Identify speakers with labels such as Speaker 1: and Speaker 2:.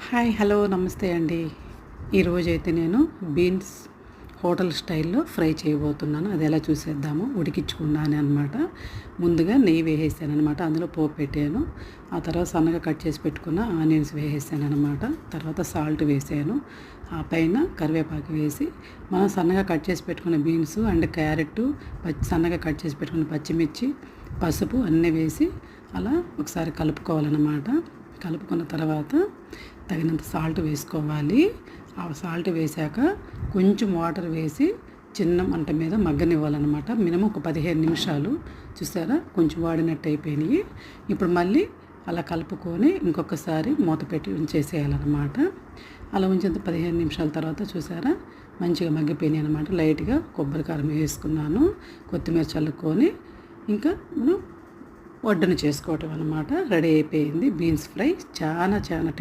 Speaker 1: Hi hello నమస్తే అండి. ఈరోజైతే నేను బీన్స్ హోటల్ స్టైల్లో ఫ్రై చేయబోతున్నాను. అది ఎలా చూసేద్దాము. ఉడికించుకున్నాను అనమాట. ముందుగా నెయ్యి వేసేసాను అనమాట. అందులో పోపు పెట్టాను. ఆ తర్వాత సన్నగా కట్ చేసి పెట్టుకున్న ఆనియన్స్ వేసేసాను అనమాట. తర్వాత సాల్ట్ వేసాను. ఆ పైన కరివేపాకు వేసి మనం సన్నగా కట్ చేసి పెట్టుకున్న బీన్స్ అండ్ క్యారెట్, సన్నగా కట్ చేసి పెట్టుకున్న పచ్చిమిర్చి, పసుపు అన్నీ వేసి అలా ఒకసారి కలుపుకోవాలన్నమాట. కలుపుకున్న తర్వాత తగినంత సాల్ట్ వేసుకోవాలి. ఆ సాల్ట్ వేశాక కొంచెం వాటర్ వేసి చిన్న మంట మీద మగ్గనివ్వాలన్నమాట. మినిమం ఒక 15 నిమిషాలు. చూసారా, కొంచెం వాడినట్టు అయిపోయినాయి. ఇప్పుడు మళ్ళీ అలా కలుపుకొని ఇంకొకసారి మూత పెట్టి ఉంచేసేయాలన్నమాట. అలా ఉంచిన 15 నిమిషాల తర్వాత చూసారా, మంచిగా మగ్గిపోయినాయి అనమాట. లైట్గా కొబ్బరి కారం వేసుకున్నాను. కొత్తిమీర చల్లుకొని ఇంకా మనం వడ్డన చేసుకోవటం అనమాట. రెడీ అయిపోయింది బీన్స్ ఫ్రై. చాలా టేస్ట్